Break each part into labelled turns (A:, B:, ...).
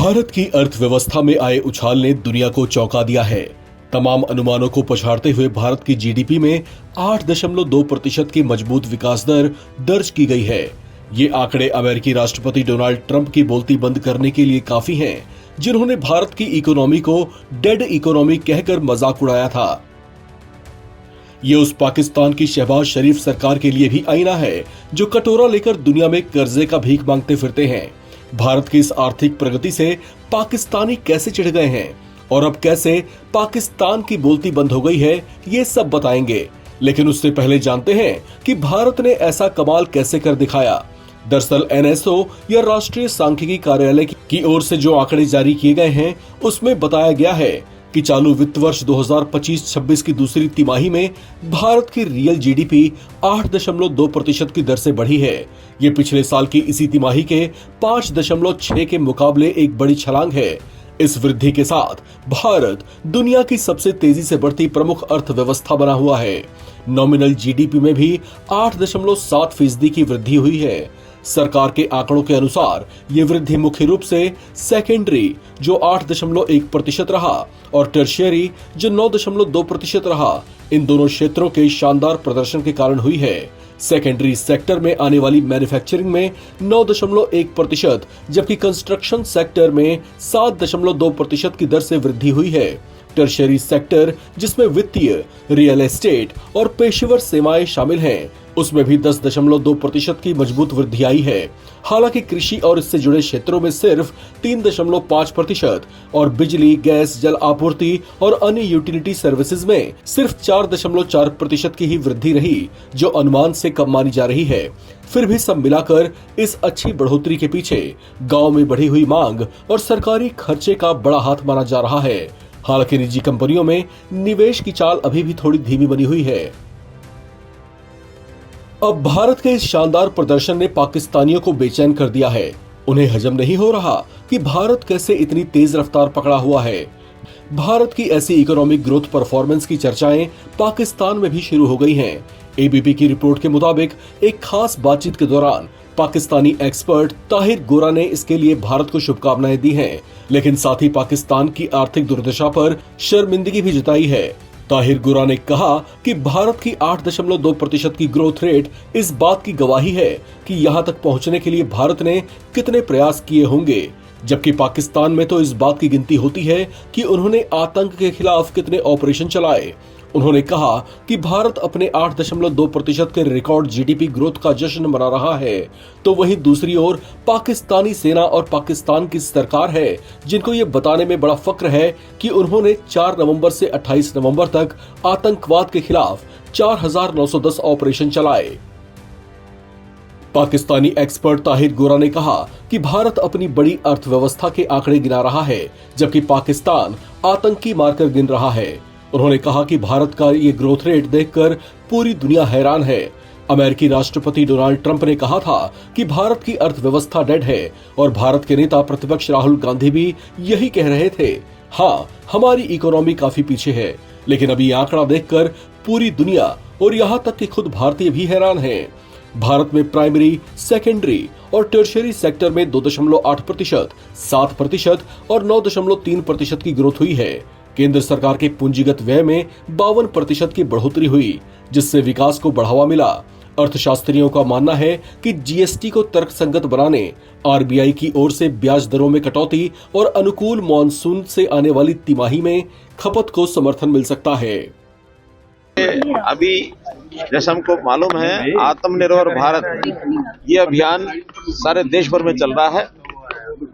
A: भारत की अर्थव्यवस्था में आए उछाल ने दुनिया को चौंका दिया है। तमाम अनुमानों को पछाड़ते हुए भारत की जीडीपी में 8.2% की मजबूत विकास दर दर्ज की गई है। ये आंकड़े अमेरिकी राष्ट्रपति डोनाल्ड ट्रंप की बोलती बंद करने के लिए काफी हैं, जिन्होंने भारत की इकोनॉमी को डेड इकोनॉमी कहकर मजाक उड़ाया था। ये उस पाकिस्तान की शहबाज शरीफ सरकार के लिए भी आईना है, जो कटोरा लेकर दुनिया में कर्जे का भीख मांगते फिरते हैं। भारत की इस आर्थिक प्रगति से पाकिस्तानी कैसे चिढ़ गए हैं और अब कैसे पाकिस्तान की बोलती बंद हो गई है, ये सब बताएंगे। लेकिन उससे पहले जानते हैं कि भारत ने ऐसा कमाल कैसे कर दिखाया। दरअसल एनएसओ या राष्ट्रीय सांख्यिकी कार्यालय की ओर से जो आंकड़े जारी किए गए हैं, उसमें बताया गया है कि चालू वित्त वर्ष 2025-26 की दूसरी तिमाही में भारत की रियल जीडीपी 8.2% की दर से बढ़ी है। ये पिछले साल की इसी तिमाही के 5.6 के मुकाबले एक बड़ी छलांग है। इस वृद्धि के साथ भारत दुनिया की सबसे तेजी से बढ़ती प्रमुख अर्थव्यवस्था बना हुआ है। नॉमिनल जीडीपी में भी 8.7% की वृद्धि हुई है। सरकार के आंकड़ों के अनुसार ये वृद्धि मुख्य रूप से सेकेंडरी जो 8.1% रहा और टर्शियरी जो 9.2% रहा, इन दोनों क्षेत्रों के शानदार प्रदर्शन के कारण हुई है। सेकेंडरी सेक्टर में आने वाली मैन्युफैक्चरिंग में 9.1%, जबकि कंस्ट्रक्शन सेक्टर में 7.2% की दर से वृद्धि हुई है। टर्शियरी सेक्टर, जिसमें वित्तीय, रियल एस्टेट और पेशेवर सेवाएं शामिल हैं, उसमें भी 10.2% की मजबूत वृद्धि आई है। हालांकि कृषि और इससे जुड़े क्षेत्रों में सिर्फ 3.5% और बिजली, गैस, जल आपूर्ति और अन्य यूटिलिटी सर्विसेज में सिर्फ 4.4% की ही वृद्धि रही, जो अनुमान से कम मानी जा रही है। फिर भी सब मिलाकर इस अच्छी बढ़ोतरी के पीछे गांव में बढ़ी हुई मांग और सरकारी खर्चे का बड़ा हाथ माना जा रहा है। हालांकि निजी कंपनियों में निवेश की चाल अभी भी थोड़ी धीमी बनी हुई है। अब भारत के इस शानदार प्रदर्शन ने पाकिस्तानियों को बेचैन कर दिया है। उन्हें हजम नहीं हो रहा कि भारत कैसे इतनी तेज रफ्तार पकड़ा हुआ है। भारत की ऐसी इकोनॉमिक ग्रोथ परफॉर्मेंस की चर्चाएं पाकिस्तान में भी शुरू हो गई हैं। एबीपी की रिपोर्ट के मुताबिक एक खास बातचीत के दौरान पाकिस्तानी एक्सपर्ट ताहिर गोरा ने इसके लिए भारत को शुभकामनाएं दी हैं, लेकिन साथ ही पाकिस्तान की आर्थिक दुर्दशा पर शर्मिंदगी भी जताई है। ताहिर गोरा ने कहा कि भारत की 8.2% की ग्रोथ रेट इस बात की गवाही है कि यहां तक पहुंचने के लिए भारत ने कितने प्रयास किए होंगे, जबकि पाकिस्तान में तो इस बात की गिनती होती है कि उन्होंने आतंक के खिलाफ कितने ऑपरेशन चलाए। उन्होंने कहा कि भारत अपने 8.2% के रिकॉर्ड जीडीपी ग्रोथ का जश्न मना रहा है, तो वहीं दूसरी ओर पाकिस्तानी सेना और पाकिस्तान की सरकार है, जिनको ये बताने में बड़ा फक्र है कि उन्होंने 4 नवंबर से 28 नवंबर तक आतंकवाद के खिलाफ 4,910 ऑपरेशन चलाए। पाकिस्तानी एक्सपर्ट ताहिर गोरा ने कहा कि भारत अपनी बड़ी अर्थव्यवस्था के आंकड़े गिना रहा है, जबकि पाकिस्तान आतंकी मारकर गिन रहा है। उन्होंने कहा कि भारत का ये ग्रोथ रेट देखकर पूरी दुनिया हैरान है। अमेरिकी राष्ट्रपति डोनाल्ड ट्रंप ने कहा था कि भारत की अर्थव्यवस्था डेड है और भारत के नेता प्रतिपक्ष राहुल गांधी भी यही कह रहे थे। हाँ, हमारी इकोनॉमी काफी पीछे है, लेकिन अभी ये आंकड़ा देखकर पूरी दुनिया और यहाँ तक कि खुद भारतीय भी हैरान हैं। भारत में प्राइमरी, सेकेंडरी और टर्शियरी सेक्टर में 2.8%, 7% और 9.3% की ग्रोथ हुई है। केंद्र सरकार के पूंजीगत व्यय में 52% की बढ़ोतरी हुई, जिससे विकास को बढ़ावा मिला। अर्थशास्त्रियों का मानना है कि जीएसटी को तर्कसंगत बनाने, आरबीआई की ओर से ब्याज दरों में कटौती और अनुकूल मॉनसून से आने वाली तिमाही में खपत को समर्थन मिल सकता है।
B: अभी जैसा हमको मालूम है, आत्मनिर्भर भारत ये अभियान सारे देश भर में चल रहा है।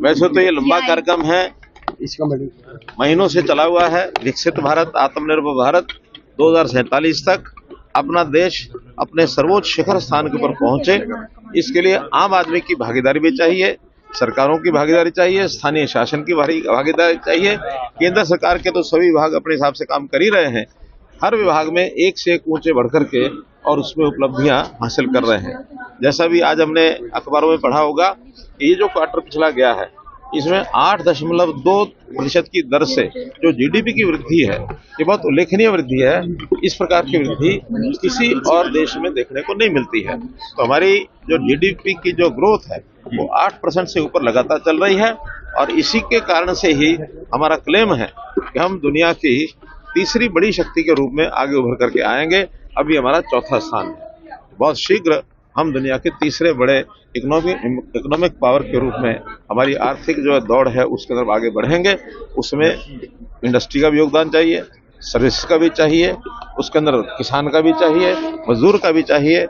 B: वैसे तो ये लंबा कार्यक्रम है, महीनों से चला हुआ है। विकसित भारत, आत्मनिर्भर भारत 2047 तक अपना देश अपने सर्वोच्च शिखर स्थान के ऊपर पहुंचे, इसके लिए आम आदमी की भागीदारी भी चाहिए, सरकारों की भागीदारी चाहिए, स्थानीय शासन की भागीदारी चाहिए। केंद्र सरकार के तो सभी विभाग अपने हिसाब से काम कर ही रहे हैं। हर विभाग में एक से एक ऊंचे बढ़कर के और उसमें उपलब्धियां हासिल कर रहे हैं। जैसा भी आज हमने अखबारों में पढ़ा होगा, ये जो क्वार्टर पिछला गया है, इसमें 8.2% की दर से जो जीडीपी की वृद्धि है, ये बहुत उल्लेखनीय वृद्धि है। इस प्रकार की वृद्धि किसी और देश में देखने को नहीं मिलती है। तो हमारी जो जीडीपी की जो ग्रोथ है वो 8% से ऊपर लगातार चल रही है और इसी के कारण से ही हमारा क्लेम है कि हम दुनिया की तीसरी बड़ी शक्ति के रूप में आगे उभर करके आएंगे। अभी हमारा चौथा स्थान है। बहुत शीघ्र हम दुनिया के तीसरे बड़े इकोनॉमिक पावर के रूप में हमारी आर्थिक जो दौड़ है उसके तरफ आगे बढ़ेंगे। उसमें इंडस्ट्री का भी योगदान चाहिए, सर्विस का भी चाहिए, उसके अंदर किसान का भी चाहिए, मजदूर का भी चाहिए,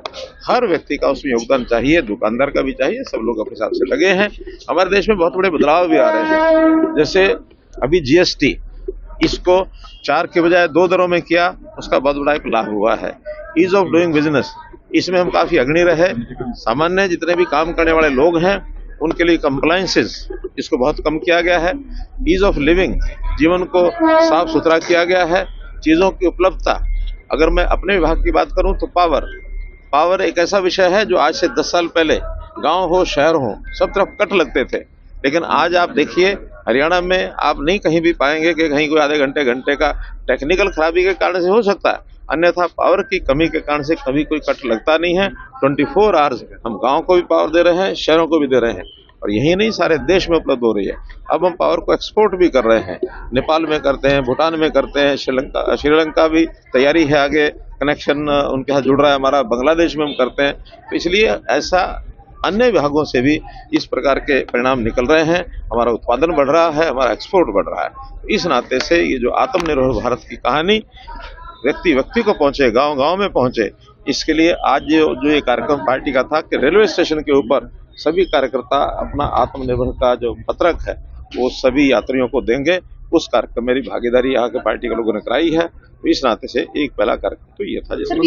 B: हर व्यक्ति का उसमें योगदान चाहिए, दुकानदार का भी चाहिए। सब लोग अपने हिसाब से लगे हैं। हमारे देश में बहुत बड़े बदलाव भी आ रहे हैं। जैसे अभी जीएसटी, इसको 4 के बजाय 2 दरों में किया, उसका बहुत बड़ा एक लाभ हुआ है। ईज ऑफ डूइंग बिजनेस, इसमें हम काफी अग्रणी रहे। सामान्य जितने भी काम करने वाले लोग हैं उनके लिए कंप्लायंसेस, इसको बहुत कम किया गया है। ईज ऑफ लिविंग, जीवन को साफ सुथरा किया गया है। चीजों की उपलब्धता, अगर मैं अपने विभाग की बात करूं तो पावर एक ऐसा विषय है जो आज से 10 साल पहले गांव हो शहर हो सब तरफ कट लगते थे, लेकिन आज आप देखिए हरियाणा में आप नहीं कहीं भी पाएंगे कि कहीं कोई आधे घंटे का टेक्निकल खराबी के कारण से हो सकता है, अन्यथा पावर की कमी के कारण से कभी कोई कट लगता नहीं है। 24 आवर्स हम गांव को भी पावर दे रहे हैं, शहरों को भी दे रहे हैं, और यही नहीं सारे देश में उपलब्ध हो रही है। अब हम पावर को एक्सपोर्ट भी कर रहे हैं, नेपाल में करते हैं, भूटान में करते हैं, श्रीलंका भी तैयारी है, आगे कनेक्शन उनके साथ जुड़ रहा है हमारा, बांग्लादेश में हम करते हैं। तो इसलिए ऐसा अन्य विभागों से भी इस प्रकार के परिणाम निकल रहे हैं। हमारा उत्पादन बढ़ रहा है, हमारा एक्सपोर्ट बढ़ रहा है। इस नाते से ये जो आत्मनिर्भर भारत की कहानी व्यक्ति को पहुंचे, गांव में पहुंचे, इसके लिए आज जो ये कार्यक्रम पार्टी का था कि रेलवे स्टेशन के ऊपर सभी कार्यकर्ता अपना आत्मनिर्भर का जो पत्रक है वो सभी यात्रियों को देंगे। उस कार्यक्रम मेरी भागीदारी यहाँ के पार्टी के लोगों ने कराई है। तो इस नाते से एक पहला कार्यक्रम तो ये था जिसमें